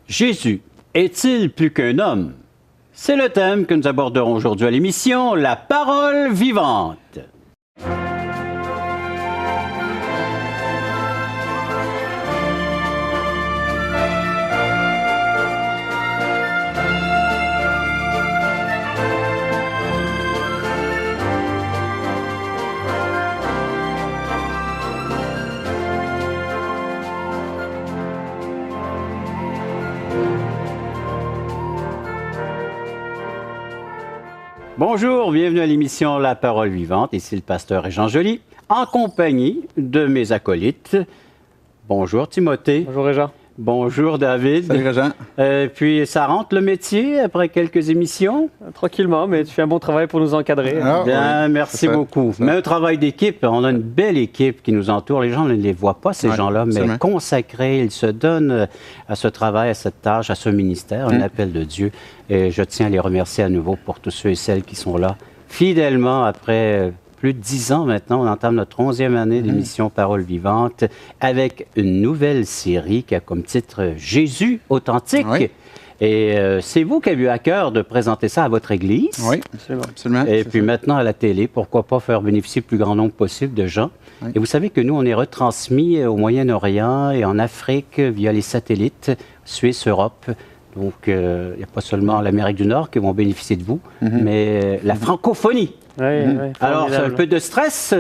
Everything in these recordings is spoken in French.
Jésus est-il plus qu'un homme? C'est le thème que nous aborderons aujourd'hui à l'émission La Parole vivante. Bonjour, bienvenue à l'émission La Parole vivante. Ici le pasteur Jean Joly, en compagnie de mes acolytes. Bonjour Timothée. Bonjour Réjean. Bonjour David. Salut Réjean. Puis ça rentre le métier après quelques émissions? Tranquillement, mais tu fais un bon travail pour nous encadrer. Bien, oui, merci beaucoup. Mais un travail d'équipe, on a une belle équipe qui nous entoure. Les gens ne les voient pas, ces gens-là, mais consacrés, ils se donnent à ce travail, à cette tâche, à ce ministère, un appel de Dieu. Et je tiens à les remercier à nouveau pour tous ceux et celles qui sont là fidèlement après plus de 10 ans maintenant. On entame notre 11e année d'émission Parole vivante avec une nouvelle série qui a comme titre Jésus authentique. Oui. Et c'est vous qui avez eu à cœur de présenter ça à votre Église. Oui, absolument. Et puis maintenant à la télé, pourquoi pas faire bénéficier le plus grand nombre possible de gens. Oui. Et vous savez que nous, on est retransmis au Moyen-Orient et en Afrique via les satellites Suisse, Europe. Donc, il n'y a pas seulement l'Amérique du Nord qui vont bénéficier de vous, mais la francophonie. Oui, alors, c'est un peu de stress.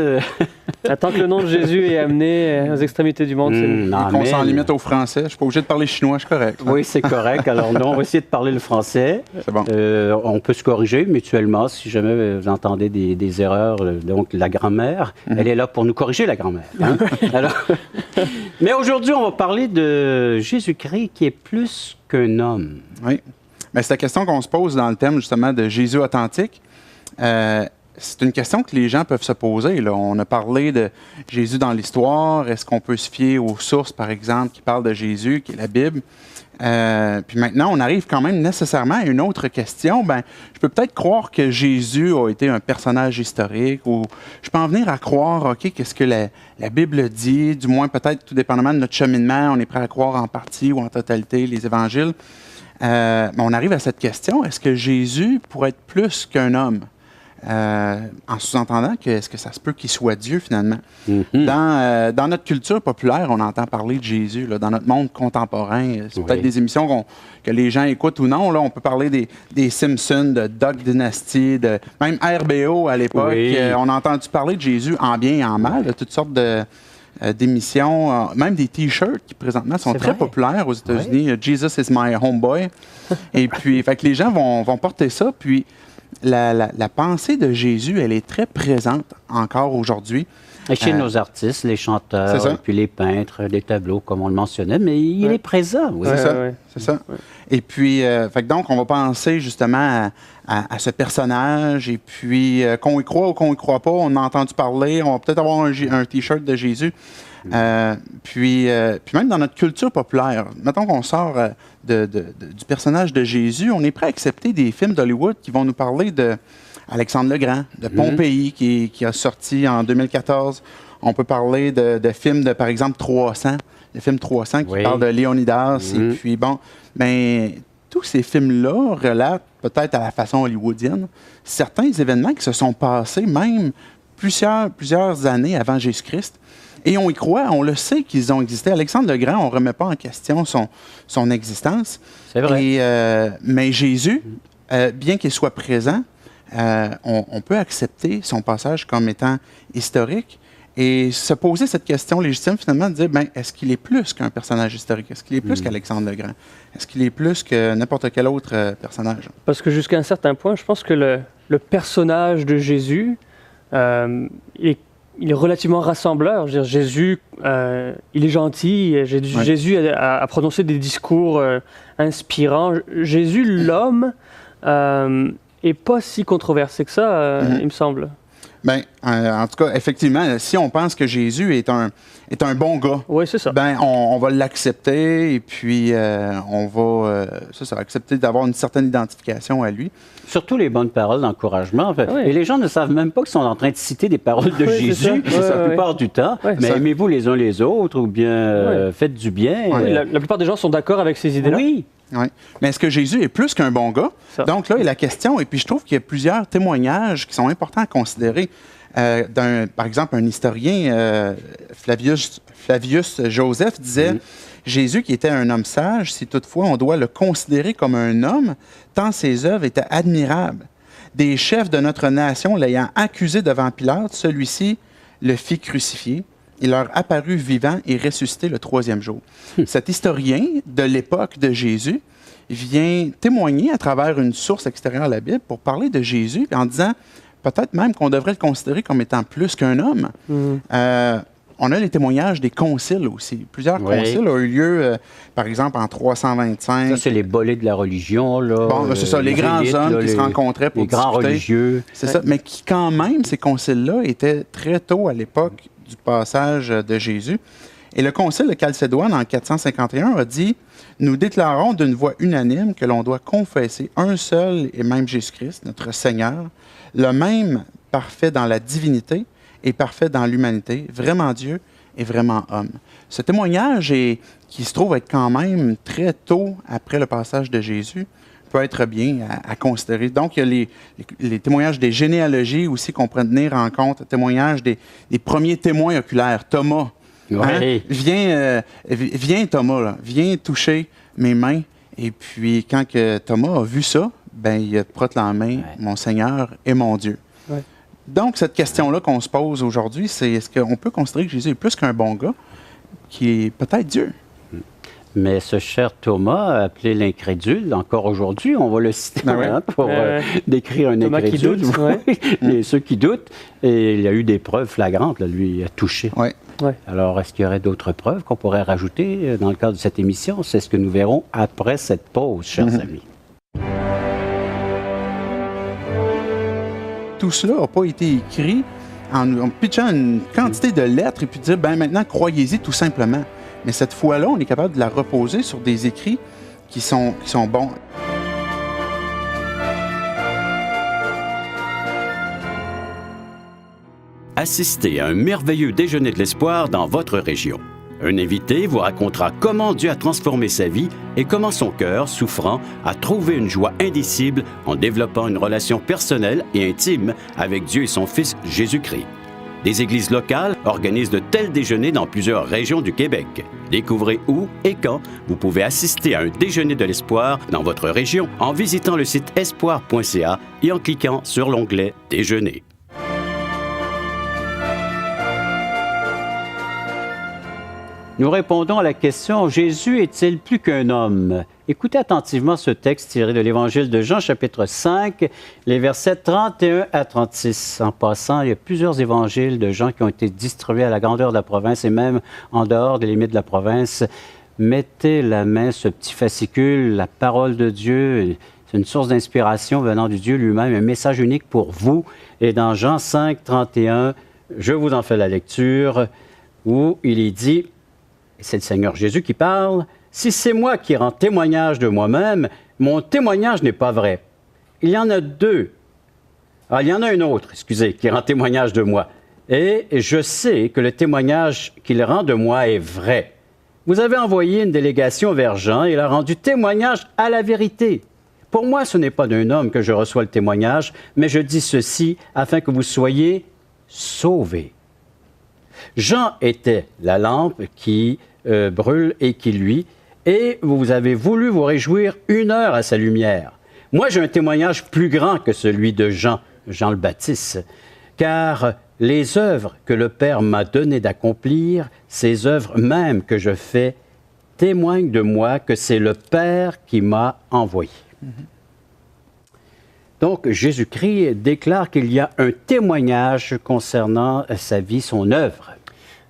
Tant que le nom de Jésus est amené aux extrémités du monde, c'est qu'on s'en limite au français. Je ne suis pas obligé de parler chinois, je suis correct. Oui, c'est correct. Alors, nous, on va essayer de parler le français. C'est bon. On peut se corriger mutuellement si jamais vous entendez des erreurs. Donc, la grammaire, elle est là pour nous corriger, la grammaire. Hein? Alors, mais aujourd'hui, on va parler de Jésus-Christ qui est plus qu'un homme. Oui. Mais c'est la question qu'on se pose dans le thème, justement, de Jésus authentique. C'est une question que les gens peuvent se poser. Là. On a parlé de Jésus dans l'histoire. Est-ce qu'on peut se fier aux sources, par exemple, qui parlent de Jésus, qui est la Bible? Puis maintenant, on arrive quand même nécessairement à une autre question. Je peux peut-être croire que Jésus a été un personnage historique, ou je peux en venir à croire, OK, qu'est-ce que la Bible dit, du moins peut-être tout dépendamment de notre cheminement, on est prêt à croire en partie ou en totalité les évangiles. Mais on arrive à cette question, est-ce que Jésus pourrait être plus qu'un homme? En sous-entendant que est-ce que ça se peut qu'il soit Dieu, finalement. Dans notre culture populaire, on entend parler de Jésus. Là, dans notre monde contemporain, c'est peut-être des émissions que les gens écoutent ou non. Là, on peut parler des Simpsons, de Duck Dynasty, même RBO à l'époque. On a entendu parler de Jésus en bien et en mal, de toutes sortes d'émissions, même des T-shirts qui présentement sont très populaires aux États-Unis. Jesus is my homeboy. Et puis, fait que les gens vont porter ça, puis la pensée de Jésus, elle est très présente encore aujourd'hui. Et chez nos artistes, les chanteurs, et puis les peintres, les tableaux, comme on le mentionnait, mais il est présent. Oui. C'est ça. Et puis, donc, on va penser justement à ce personnage, et puis qu'on y croit ou qu'on y croit pas, on a entendu parler, on va peut-être avoir un T-shirt de Jésus. Puis même dans notre culture populaire, mettons qu'on sort du personnage de Jésus, on est prêt à accepter des films d'Hollywood qui vont nous parler d'Alexandre le Grand, de Pompéi qui a sorti en 2014. On peut parler de films par exemple, 300, le film 300 qui parle de Léonidas. Et puis tous ces films-là relatent peut-être à la façon hollywoodienne certains événements qui se sont passés même plusieurs années avant Jésus-Christ. Et on y croit, on le sait qu'ils ont existé. Alexandre le Grand, on ne remet pas en question son existence. C'est vrai. Mais Jésus, bien qu'il soit présent, on peut accepter son passage comme étant historique et se poser cette question légitime, finalement, de dire, est-ce qu'il est plus qu'un personnage historique? Est-ce qu'il est plus qu'Alexandre le Grand? Est-ce qu'il est plus que n'importe quel autre personnage? Parce que jusqu'à un certain point, je pense que le personnage de Jésus, il est relativement rassembleur. Je veux dire, Jésus, il est gentil. Jésus a prononcé des discours inspirants. Jésus, l'homme, n'est pas si controversé que ça, il me semble. En tout cas, effectivement, si on pense que Jésus est un bon gars, c'est ça. On va l'accepter et puis on va accepter d'avoir une certaine identification à lui. Surtout les bonnes paroles d'encouragement. En fait. Et les gens ne savent même pas qu'ils sont en train de citer des paroles de Jésus la plupart du temps. Mais aimez-vous les uns les autres ou bien faites du bien. La plupart des gens sont d'accord avec ces idées-là. Oui. Oui. Mais est-ce que Jésus est plus qu'un bon gars? Ça. Donc là, il y a la question, et puis je trouve qu'il y a plusieurs témoignages qui sont importants à considérer. Par exemple, un historien, Flavius Joseph, disait Jésus, qui était un homme sage, si toutefois on doit le considérer comme un homme, tant ses œuvres étaient admirables. Des chefs de notre nation l'ayant accusé devant Pilate, celui-ci le fit crucifier. Il leur apparut vivant et ressuscité le 3e jour. Cet historien de l'époque de Jésus vient témoigner à travers une source extérieure à la Bible pour parler de Jésus en disant peut-être même qu'on devrait le considérer comme étant plus qu'un homme. On a les témoignages des conciles aussi. Plusieurs conciles ont eu lieu, par exemple, en 325. Ça, c'est les bolets de la religion. Là, bon, c'est ça, les grands hommes qui se rencontraient pour discuter. Les grands religieux. C'est ça, mais qui, quand même, ces conciles-là étaient très tôt à l'époque du passage de Jésus. Et le concile de Chalcédoine, en 451, a dit « Nous déclarons d'une voix unanime que l'on doit confesser un seul et même Jésus-Christ, notre Seigneur, le même parfait dans la divinité, est parfait dans l'humanité, vraiment Dieu et vraiment homme. » Ce témoignage, qui se trouve être quand même très tôt après le passage de Jésus, peut être bien à considérer. Donc, il y a les témoignages des généalogies aussi qu'on pourrait tenir en compte, témoignages des premiers témoins oculaires. Thomas, ouais. Viens Thomas, là, viens toucher mes mains. Et puis, quand que Thomas a vu ça, ben, il a proclamé « Mon Seigneur et mon Dieu ». Ouais. Donc, cette question-là qu'on se pose aujourd'hui, c'est est-ce qu'on peut considérer que Jésus est plus qu'un bon gars, qui est peut-être Dieu? Mais ce cher Thomas, appelé l'incrédule, encore aujourd'hui, on va le citer pour décrire un Thomas incrédule. Qui doute, et ceux qui doutent. Et il y a eu des preuves flagrantes, là, lui a touché. Ouais. Alors, est-ce qu'il y aurait d'autres preuves qu'on pourrait rajouter dans le cadre de cette émission? C'est ce que nous verrons après cette pause, chers amis. Tout cela n'a pas été écrit en pitchant une quantité de lettres et puis dire, ben maintenant, croyez-y tout simplement. Mais cette fois-là, on est capable de la reposer sur des écrits qui sont bons. Assistez à un merveilleux déjeuner de l'espoir dans votre région. Un invité vous racontera comment Dieu a transformé sa vie et comment son cœur, souffrant, a trouvé une joie indicible en développant une relation personnelle et intime avec Dieu et son Fils Jésus-Christ. Des églises locales organisent de tels déjeuners dans plusieurs régions du Québec. Découvrez où et quand vous pouvez assister à un déjeuner de l'espoir dans votre région en visitant le site espoir.ca et en cliquant sur l'onglet « Déjeuner ». Nous répondons à la question « Jésus est-il plus qu'un homme ?» Écoutez attentivement ce texte tiré de l'Évangile de Jean, chapitre 5, les versets 31 à 36. En passant, il y a plusieurs évangiles de Jean qui ont été distribués à la grandeur de la province et même en dehors des limites de la province. Mettez la main sur ce petit fascicule, la parole de Dieu, c'est une source d'inspiration venant du Dieu lui-même, un message unique pour vous. Et dans Jean 5, 31, je vous en fais la lecture, où il est dit, c'est le Seigneur Jésus qui parle, « Si c'est moi qui rends témoignage de moi-même, mon témoignage n'est pas vrai. Il y en a deux. Ah, il y en a un autre, qui rend témoignage de moi. Et je sais que le témoignage qu'il rend de moi est vrai. Vous avez envoyé une délégation vers Jean et il a rendu témoignage à la vérité. Pour moi, ce n'est pas d'un homme que je reçois le témoignage, mais je dis ceci afin que vous soyez sauvés. » Jean était la lampe qui brûle et qui luit, et vous avez voulu vous réjouir 1 heure à sa lumière. Moi, j'ai un témoignage plus grand que celui de Jean le Baptiste, car les œuvres que le Père m'a donné d'accomplir, ces œuvres même que je fais, témoignent de moi que c'est le Père qui m'a envoyé. Donc, Jésus-Christ déclare qu'il y a un témoignage concernant sa vie, son œuvre.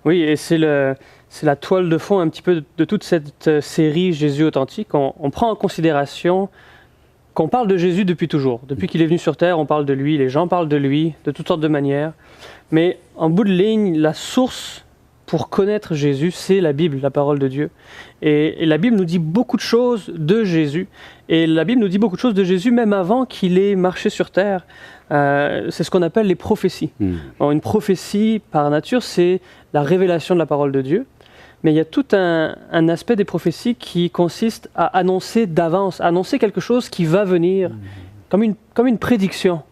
Oui, et c'est la toile de fond un petit peu de toute cette série Jésus authentique. On prend en considération qu'on parle de Jésus depuis toujours. Depuis qu'il est venu sur Terre, on parle de lui, les gens parlent de lui, de toutes sortes de manières. Mais en bout de ligne, la source pour connaître Jésus, c'est la Bible, la parole de Dieu. Et la Bible nous dit beaucoup de choses de Jésus. Et la Bible nous dit beaucoup de choses de Jésus même avant qu'il ait marché sur Terre. C'est ce qu'on appelle les prophéties. Alors, une prophétie, par nature, c'est la révélation de la parole de Dieu. mais il y a tout un aspect des prophéties qui consiste à annoncer d'avance, annoncer quelque chose qui va venir, comme une prédiction.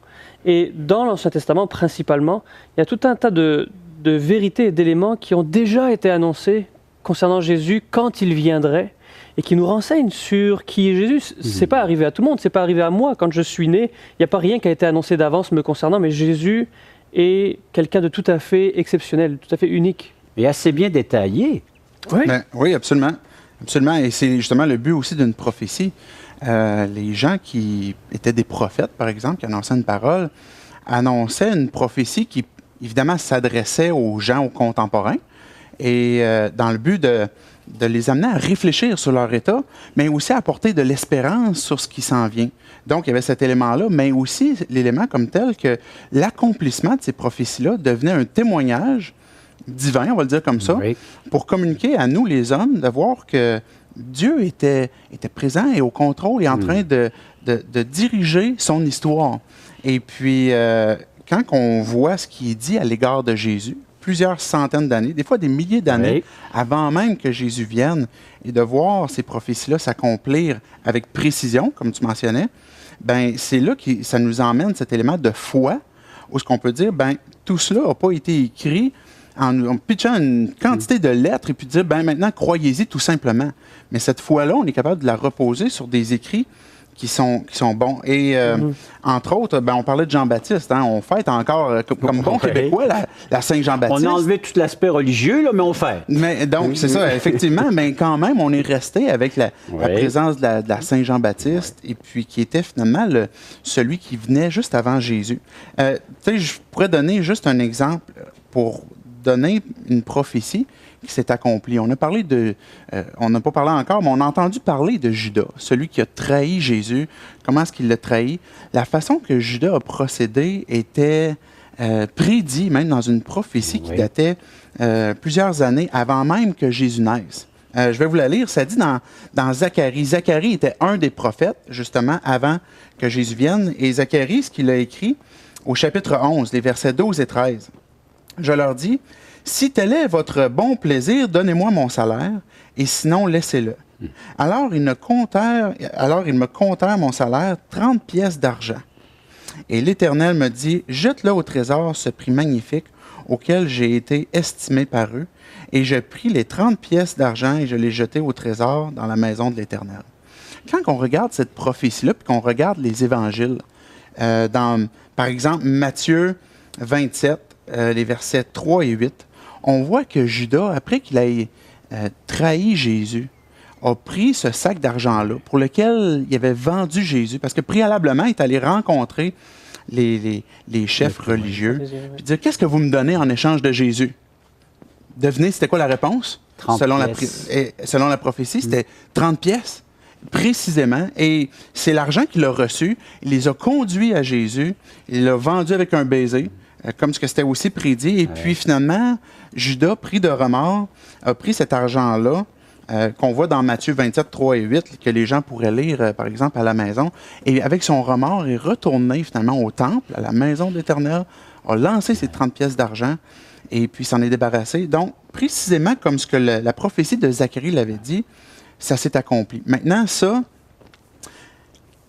Et dans l'Ancien Testament, principalement, il y a tout un tas de vérités et d'éléments qui ont déjà été annoncés concernant Jésus quand il viendrait, et qui nous renseignent sur qui est Jésus. C'est pas arrivé à tout le monde, c'est pas arrivé à moi. Quand je suis né, il n'y a pas rien qui a été annoncé d'avance me concernant, mais Jésus est quelqu'un de tout à fait exceptionnel, tout à fait unique. Et assez bien détaillé. Oui, Oui, absolument. Absolument. Et c'est justement le but aussi d'une prophétie. Les gens qui étaient des prophètes, par exemple, qui annonçaient une parole, annonçaient une prophétie qui, évidemment, s'adressait aux gens, aux contemporains, et dans le but de les amener à réfléchir sur leur état, mais aussi à apporter de l'espérance sur ce qui s'en vient. Donc, il y avait cet élément-là, mais aussi l'élément comme tel que l'accomplissement de ces prophéties-là devenait un témoignage divin, on va le dire comme ça, pour communiquer à nous, les hommes, de voir que Dieu était présent et au contrôle et en train de diriger son histoire. Et puis, quand on voit ce qui est dit à l'égard de Jésus, plusieurs centaines d'années, des fois des milliers d'années, avant même que Jésus vienne, et de voir ces prophéties-là s'accomplir avec précision, comme tu mentionnais, ben c'est là que ça nous emmène cet élément de foi, où ce qu'on peut dire, ben tout cela n'a pas été écrit en pitchant une quantité de lettres et puis dire, ben maintenant, croyez-y tout simplement. Mais cette foi-là, on est capable de la reposer sur des écrits qui sont bons. Et entre autres, ben, on parlait de Jean-Baptiste. Hein, on fête encore, comme bon Québécois, la Saint-Jean-Baptiste. On a enlevé tout l'aspect religieux, là, mais on fête. Mais, donc, c'est ça, effectivement. Mais quand même, on est resté avec la présence de la Saint-Jean-Baptiste, et puis qui était finalement celui qui venait juste avant Jésus. Tu sais, je pourrais donner juste un exemple pour donner une prophétie qui s'est accomplie. On a parlé on n'a pas parlé encore, mais on a entendu parler de Judas, celui qui a trahi Jésus. Comment est-ce qu'il l'a trahi? La façon que Judas a procédé était prédit même dans une prophétie qui datait plusieurs années avant même que Jésus naisse. Je vais vous la lire. Ça dit dans Zacharie. Zacharie était un des prophètes, justement, avant que Jésus vienne. Et Zacharie, ce qu'il a écrit au chapitre 11, les versets 12 et 13. Je leur dis, « Si tel est votre bon plaisir, donnez-moi mon salaire, et sinon, laissez-le. » Alors, ils me comptèrent mon salaire, 30 pièces d'argent. Et l'Éternel me dit, « Jette-le au trésor, ce prix magnifique, auquel j'ai été estimé par eux. » Et je pris les 30 pièces d'argent et je les jetai au trésor dans la maison de l'Éternel. Quand on regarde cette prophétie-là, puis qu'on regarde les évangiles, par exemple, Matthieu 27, les versets 3 et 8, on voit que Judas, après qu'il ait trahi Jésus, a pris ce sac d'argent-là pour lequel il avait vendu Jésus, parce que préalablement, il est allé rencontrer les chefs religieux, puis dire, qu'est-ce que vous me donnez en échange de Jésus? Devinez, c'était quoi la réponse? Selon la prophétie, c'était 30 pièces, précisément. Et c'est l'argent qu'il a reçu. Il les a conduits à Jésus. Il l'a vendu avec un baiser, comme ce que c'était aussi prédit. Et puis, finalement, Judas, pris de remords, a pris cet argent-là, qu'on voit dans Matthieu 27, 3 et 8, que les gens pourraient lire, par exemple, à la maison. Et avec son remords, est retourné, finalement, au temple, à la maison de l'Éternel, a lancé ses 30 pièces d'argent, et puis s'en est débarrassé. Donc, précisément comme ce que la prophétie de Zacharie l'avait dit, ça s'est accompli. Maintenant, ça,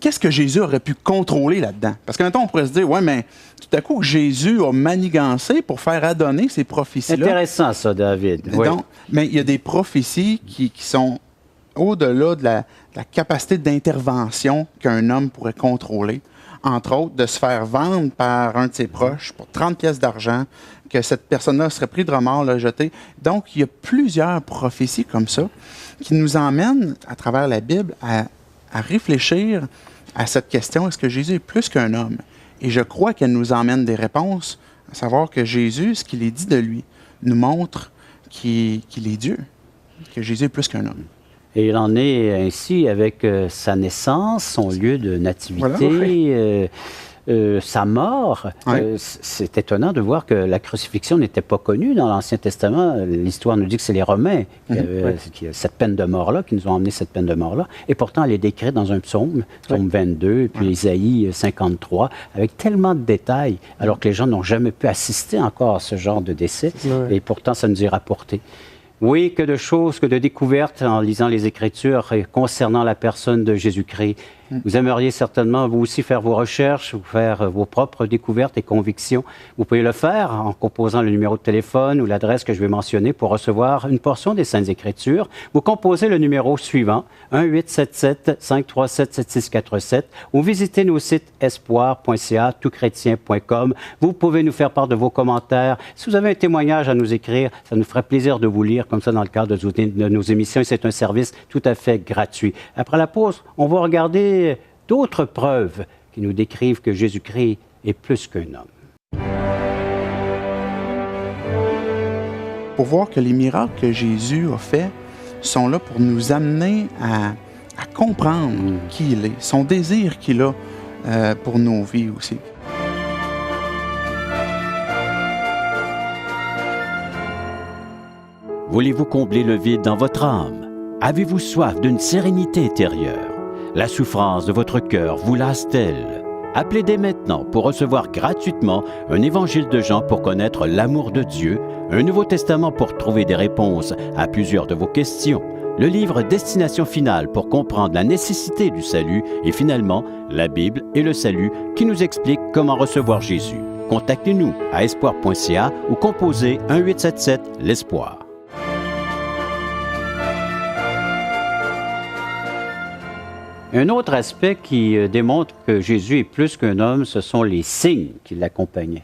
qu'est-ce que Jésus aurait pu contrôler là-dedans? Parce que maintenant, on pourrait se dire, ouais, mais tout à coup, Jésus a manigancé pour faire adonner ces prophéties-là. Intéressant, ça, David. Donc, mais il y a des prophéties qui sont au-delà de la capacité d'intervention qu'un homme pourrait contrôler. Entre autres, de se faire vendre par un de ses proches pour 30 pièces d'argent, que cette personne-là serait prise de remords, l'a jetée. Donc, il y a plusieurs prophéties comme ça qui nous emmènent, à travers la Bible, à réfléchir à cette question, est-ce que Jésus est plus qu'un homme? Et je crois qu'elle nous emmène des réponses, à savoir que Jésus, ce qu'il est dit de lui, nous montre qu'il est Dieu, que Jésus est plus qu'un homme. Et il en est ainsi avec sa naissance, son lieu de nativité, sa mort. C'est étonnant de voir que la crucifixion n'était pas connue dans l'Ancien Testament. L'histoire nous dit que c'est les Romains qui cette peine de mort-là, qui nous ont emmené cette peine de mort-là. Et pourtant, elle est décrite dans un psaume, psaume 22, puis Isaïe 53, avec tellement de détails, alors que les gens n'ont jamais pu assister encore à ce genre de décès. Et pourtant, ça nous est rapporté. Oui, que de choses, que de découvertes en lisant les Écritures concernant la personne de Jésus-Christ. Vous aimeriez certainement, vous aussi, faire vos recherches, ou faire vos propres découvertes et convictions. Vous pouvez le faire en composant le numéro de téléphone ou l'adresse que je vais mentionner pour recevoir une portion des Saintes Écritures. Vous composez le numéro suivant, 1-877-537-7647, ou visitez nos sites espoir.ca, toutchrétien.com. Vous pouvez nous faire part de vos commentaires. Si vous avez un témoignage à nous écrire, ça nous ferait plaisir de vous lire comme ça dans le cadre de nos émissions. C'est un service tout à fait gratuit. Après la pause, on va regarder d'autres preuves qui nous décrivent que Jésus-Christ est plus qu'un homme. Pour voir que les miracles que Jésus a faits sont là pour nous amener à comprendre qui il est, son désir qu'il a pour nos vies aussi. Voulez-vous combler le vide dans votre âme? Avez-vous soif d'une sérénité intérieure? La souffrance de votre cœur vous lasse-t-elle? Appelez dès maintenant pour recevoir gratuitement un évangile de Jean pour connaître l'amour de Dieu, un Nouveau Testament pour trouver des réponses à plusieurs de vos questions, le livre Destination finale pour comprendre la nécessité du salut et finalement la Bible et le salut qui nous explique comment recevoir Jésus. Contactez-nous à espoir.ca ou composez 1-877-l'Espoir. Un autre aspect qui démontre que Jésus est plus qu'un homme, ce sont les signes qui l'accompagnaient.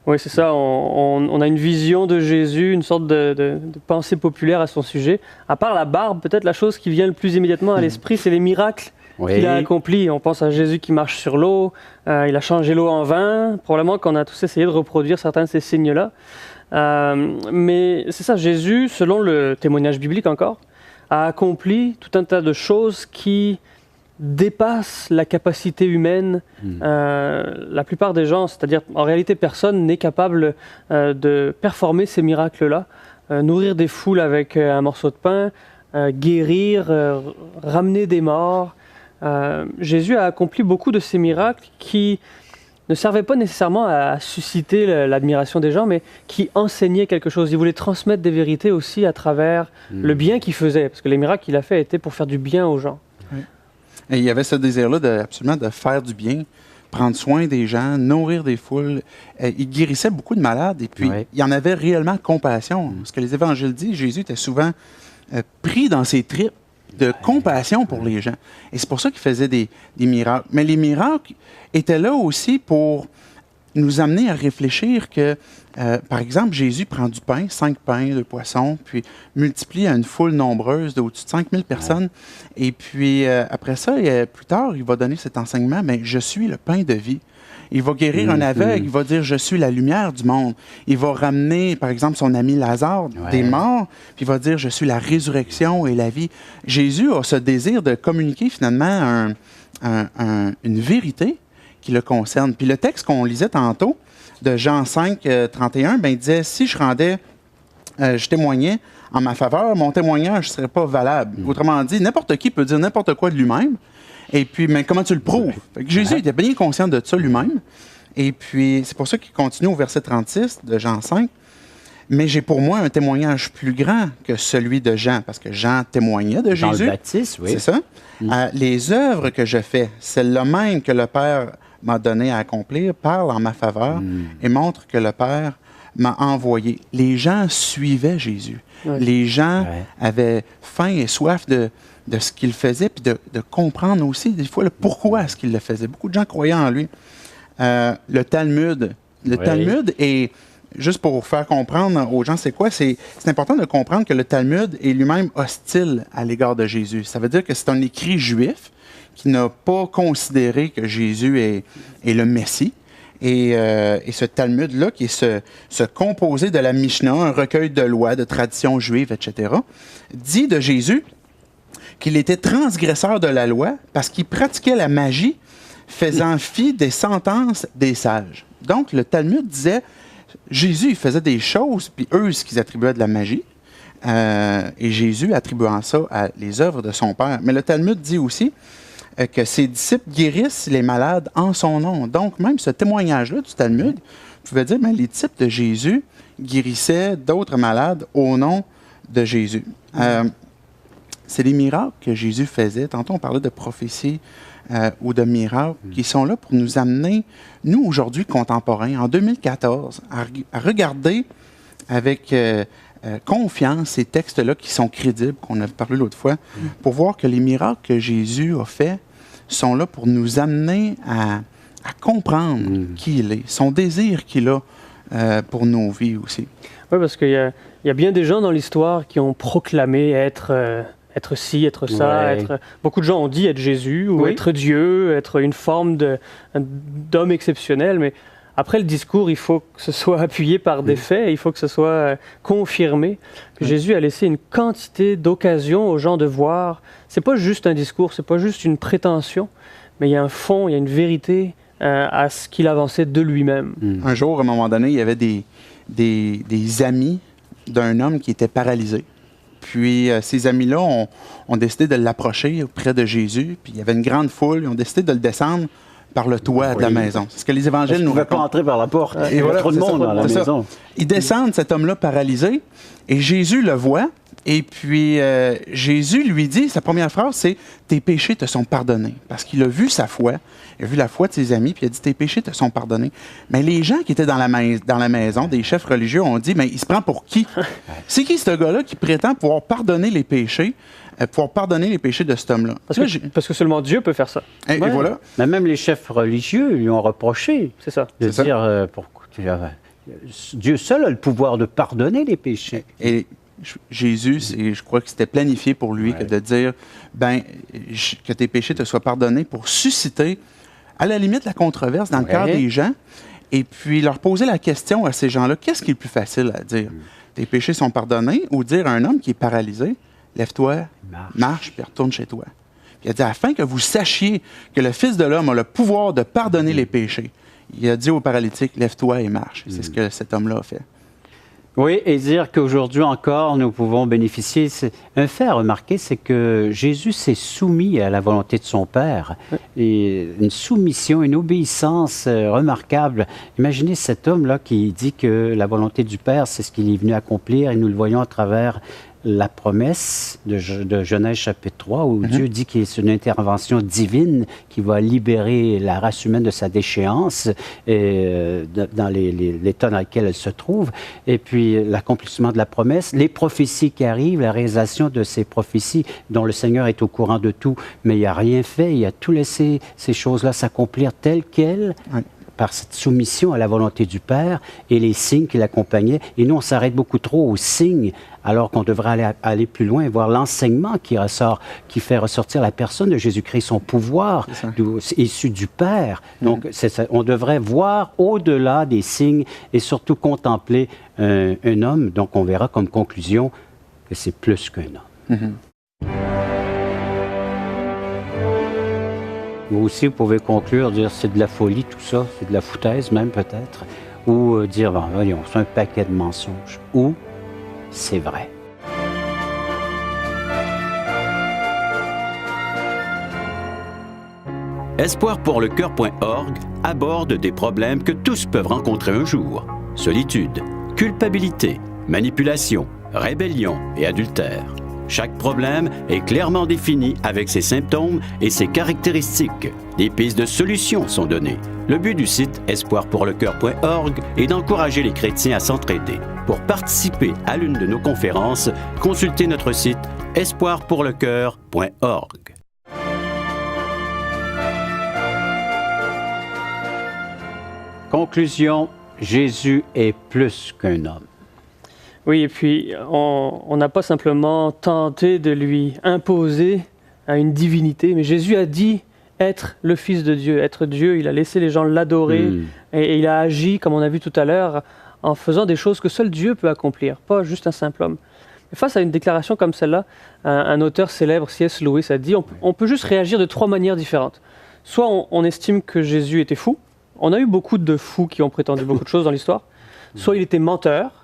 Oui, c'est ça. On a une vision de Jésus, une sorte de pensée populaire à son sujet. À part la barbe, peut-être la chose qui vient le plus immédiatement à l'esprit, c'est les miracles qu'il a accomplis. On pense à Jésus qui marche sur l'eau, il a changé l'eau en vin. Probablement qu'on a tous essayé de reproduire certains de ces signes-là. Mais c'est ça, Jésus, selon le témoignage biblique encore, a accompli tout un tas de choses qui dépasse la capacité humaine. La plupart des gens, c'est-à-dire en réalité personne n'est capable de performer ces miracles-là. Nourrir des foules avec un morceau de pain, guérir, ramener des morts. Jésus a accompli beaucoup de ces miracles qui ne servaient pas nécessairement à susciter l'admiration des gens, mais qui enseignaient quelque chose. Il voulait transmettre des vérités aussi à travers le bien qu'il faisait, parce que les miracles qu'il a faits étaient pour faire du bien aux gens. Oui. Et il y avait ce désir-là absolument de faire du bien, prendre soin des gens, nourrir des foules. Il guérissait beaucoup de malades et puis il en avait réellement compassion. Ce que les évangiles disent, Jésus était souvent pris dans ses tripes de compassion pour les gens. Et c'est pour ça qu'il faisait des miracles. Mais les miracles étaient là aussi pour nous amener à réfléchir que, par exemple, Jésus prend du pain, 5 pains, 2 poissons, puis multiplie à une foule nombreuse d'au-dessus de 5000 personnes. Et puis, après ça, plus tard, il va donner cet enseignement, mais je suis le pain de vie. Il va guérir un aveugle, il va dire « je suis la lumière du monde ». Il va ramener, par exemple, son ami Lazare des morts, puis il va dire « je suis la résurrection et la vie ». Jésus a ce désir de communiquer finalement une vérité qui le concerne. Puis le texte qu'on lisait tantôt, de Jean 5, 31, il disait « si je témoignais en ma faveur, mon témoignage ne serait pas valable ». Autrement dit, n'importe qui peut dire n'importe quoi de lui-même. Et puis, mais comment tu le prouves? Fait que Jésus était bien conscient de ça lui-même. Et puis, c'est pour ça qu'il continue au verset 36 de Jean 5. « Mais j'ai pour moi un témoignage plus grand que celui de Jean. » Parce que Jean témoignait de Jésus. Dans le baptême, oui. C'est ça. Les œuvres que je fais, celles-là même que le Père m'a donné à accomplir, parlent en ma faveur et montrent que le Père m'a envoyé. Les gens suivaient Jésus. Les gens avaient faim et soif de ce qu'il faisait, puis de comprendre aussi, des fois, le pourquoi est-ce qu'il le faisait. Beaucoup de gens croyaient en lui. Le Talmud. Le Talmud est, juste pour faire comprendre aux gens c'est quoi, c'est important de comprendre que le Talmud est lui-même hostile à l'égard de Jésus. Ça veut dire que c'est un écrit juif qui n'a pas considéré que Jésus est le Messie. Et ce Talmud-là, qui est ce composé de la Mishnah, un recueil de lois, de traditions juives, etc., dit de Jésus qu'il était transgresseur de la loi parce qu'il pratiquait la magie, faisant fi des sentences des sages. Donc, le Talmud disait, Jésus il faisait des choses, puis eux, ce qu'ils attribuaient de la magie, et Jésus attribuant ça à les œuvres de son Père. Mais le Talmud dit aussi que ses disciples guérissent les malades en son nom. Donc, même ce témoignage-là du Talmud, vous pouvez dire, mais les disciples de Jésus guérissaient d'autres malades au nom de Jésus. C'est les miracles que Jésus faisait. Tantôt, on parlait de prophétie ou de miracles qui sont là pour nous amener, nous, aujourd'hui, contemporains, en 2014, à regarder avec confiance ces textes-là qui sont crédibles, qu'on a parlé l'autre fois, pour voir que les miracles que Jésus a faits sont là pour nous amener à comprendre qui il est, son désir qu'il a pour nos vies aussi. Oui, parce qu'il y a bien des gens dans l'histoire qui ont proclamé être ci, être ça. Ouais. Beaucoup de gens ont dit être Jésus ou être Dieu, être une forme d'homme exceptionnel, mais après le discours, il faut que ce soit appuyé par des faits, il faut que ce soit confirmé. Jésus a laissé une quantité d'occasions aux gens de voir. C'est pas juste un discours, c'est pas juste une prétention, mais il y a un fond, il y a une vérité à ce qu'il avançait de lui-même. Un jour, à un moment donné, il y avait des amis d'un homme qui était paralysé. Puis ces amis-là ont décidé de l'approcher auprès de Jésus. Puis il y avait une grande foule. Ils ont décidé de le descendre par le toit de la maison. C'est ce que les évangiles nous racontent. Pas entrer par la porte. Il y a trop de monde dans la maison. Ils descendent cet homme-là paralysé et Jésus le voit. Et puis Jésus lui dit, sa première phrase, c'est « Tes péchés te sont pardonnés ». Parce qu'il a vu sa foi, il a vu la foi de ses amis, puis il a dit « Tes péchés te sont pardonnés ». Mais les gens qui étaient dans la maison, des chefs religieux, ont dit « Mais il se prend pour qui? C'est qui ce gars-là qui prétend pouvoir pardonner les péchés de cet homme-là? » Parce que seulement Dieu peut faire ça. Et voilà. Mais même les chefs religieux lui ont reproché C'est ça. de dire Dieu seul a le pouvoir de pardonner les péchés. Et Jésus, je crois que c'était planifié pour lui que de dire que tes péchés te soient pardonnés pour susciter, à la limite, la controverse dans le cœur des gens et puis leur poser la question à ces gens-là, qu'est-ce qui est le plus facile à dire? Tes péchés sont pardonnés ou dire à un homme qui est paralysé, lève-toi, marche, puis retourne chez toi. Puis il a dit, afin que vous sachiez que le Fils de l'homme a le pouvoir de pardonner les péchés. Il a dit au paralytique, lève-toi et marche. C'est ce que cet homme-là a fait. Oui, et dire qu'aujourd'hui encore, nous pouvons bénéficier. Un fait à remarquer, c'est que Jésus s'est soumis à la volonté de son Père. Et une soumission, une obéissance remarquable. Imaginez cet homme-là qui dit que la volonté du Père, c'est ce qu'il est venu accomplir, et nous le voyons à travers la promesse de Genèse chapitre 3, où Dieu dit que c'est une intervention divine qui va libérer la race humaine de sa déchéance dans l'état dans lequel elle se trouve. Et puis l'accomplissement de la promesse, les prophéties qui arrivent, la réalisation de ces prophéties dont le Seigneur est au courant de tout, mais il n'a rien fait, il a tout laissé ces choses-là s'accomplir telles quelles. Par cette soumission à la volonté du Père et les signes qui l'accompagnaient. Et nous, on s'arrête beaucoup trop aux signes, alors qu'on devrait aller plus loin et voir l'enseignement qui fait ressortir la personne de Jésus-Christ, son pouvoir issu du Père. Donc, on devrait voir au-delà des signes et surtout contempler un homme. Donc, on verra comme conclusion que c'est plus qu'un homme. Vous aussi, vous pouvez conclure, dire c'est de la folie tout ça, c'est de la foutaise même peut-être, ou dire, voyons, c'est un paquet de mensonges, ou c'est vrai. Espoirpourlecoeur.org aborde des problèmes que tous peuvent rencontrer un jour. Solitude, culpabilité, manipulation, rébellion et adultère. Chaque problème est clairement défini avec ses symptômes et ses caractéristiques. Des pistes de solutions sont données. Le but du site espoirpourlecoeur.org est d'encourager les chrétiens à s'entraider. Pour participer à l'une de nos conférences, consultez notre site espoirpourlecoeur.org. Conclusion, Jésus est plus qu'un homme. Oui, et puis on n'a pas simplement tenté de lui imposer à une divinité, mais Jésus a dit être le Fils de Dieu, être Dieu. Il a laissé les gens l'adorer et il a agi, comme on a vu tout à l'heure, en faisant des choses que seul Dieu peut accomplir, pas juste un simple homme. Mais face à une déclaration comme celle-là, un auteur célèbre, C.S. Lewis, a dit on peut juste réagir de trois manières différentes. Soit on estime que Jésus était fou. On a eu beaucoup de fous qui ont prétendu beaucoup de choses dans l'histoire. Soit il était menteur,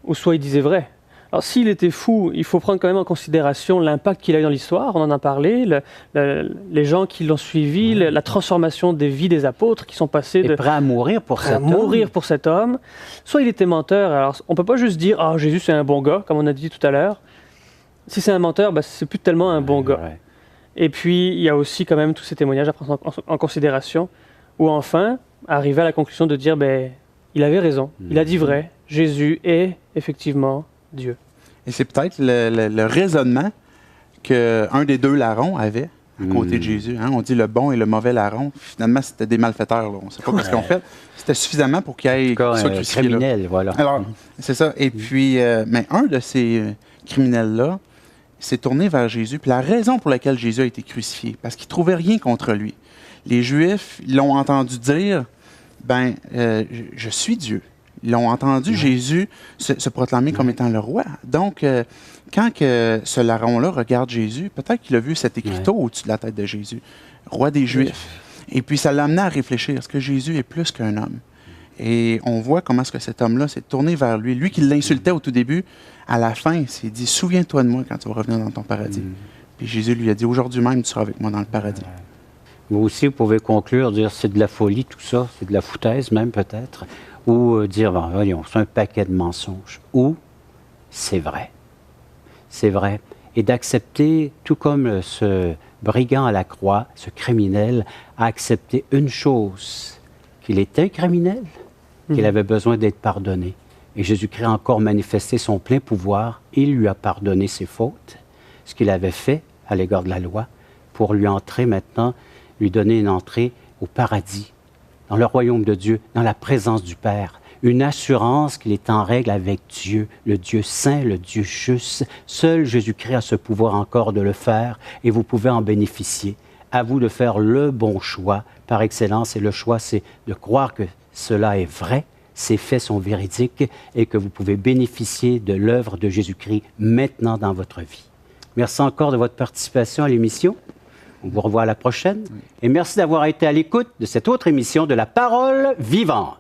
ou soit il disait vrai. Alors, s'il était fou, il faut prendre quand même en considération l'impact qu'il a eu dans l'histoire. On en a parlé, les gens qui l'ont suivi, la transformation des vies des apôtres qui sont passés de prêts à mourir pour cet homme. Soit il était menteur. Alors, on ne peut pas juste dire « Ah, Jésus, c'est un bon gars », comme on a dit tout à l'heure. Si c'est un menteur, c'est plus tellement un bon gars. Ouais. Et puis, il y a aussi quand même tous ces témoignages à prendre en considération, où enfin, arriver à la conclusion de dire il avait raison, il a dit vrai, Jésus est effectivement Dieu. Et c'est peut-être le raisonnement qu'un des deux larrons avait à côté de Jésus. Hein? On dit le bon et le mauvais larron. Finalement, c'était des malfaiteurs. Là. On ne sait pas ce qu'ils ont fait. C'était suffisamment pour qu'il soit crucifié. Criminel, voilà. Alors, c'est ça. Et puis, mais un de ces criminels-là s'est tourné vers Jésus. Puis la raison pour laquelle Jésus a été crucifié, parce qu'il ne trouvait rien contre lui. Les Juifs l'ont entendu dire, je suis Dieu. Ils l'ont entendu Jésus se proclamer comme étant le roi. Donc, quand ce larron-là regarde Jésus, peut-être qu'il a vu cet écriteau au-dessus de la tête de Jésus, roi des Juifs. Et puis, ça l'a amené à réfléchir. Est-ce que Jésus est plus qu'un homme? Et on voit comment est-ce que cet homme-là s'est tourné vers lui. Lui qui l'insultait au tout début, à la fin, il s'est dit « Souviens-toi de moi quand tu vas revenir dans ton paradis. » Puis Jésus lui a dit « Aujourd'hui même, tu seras avec moi dans le paradis. » Vous aussi, vous pouvez conclure, dire c'est de la folie tout ça, c'est de la foutaise même peut-être, ou dire voyons, c'est un paquet de mensonges, ou c'est vrai. C'est vrai. Et d'accepter, tout comme ce brigand à la croix, ce criminel, a accepté une chose, qu'il est un criminel, qu'il avait besoin d'être pardonné. Et Jésus-Christ a encore manifesté son plein pouvoir, il lui a pardonné ses fautes, ce qu'il avait fait à l'égard de la loi, pour lui entrer maintenant, lui donner une entrée au paradis, dans le royaume de Dieu, dans la présence du Père. Une assurance qu'il est en règle avec Dieu, le Dieu saint, le Dieu juste. Seul Jésus-Christ a ce pouvoir encore de le faire et vous pouvez en bénéficier. À vous de faire le bon choix par excellence. Et le choix, c'est de croire que cela est vrai, ces faits sont véridiques et que vous pouvez bénéficier de l'œuvre de Jésus-Christ maintenant dans votre vie. Merci encore de votre participation à l'émission. On vous revoit à la prochaine. Et merci d'avoir été à l'écoute de cette autre émission de La Parole vivante.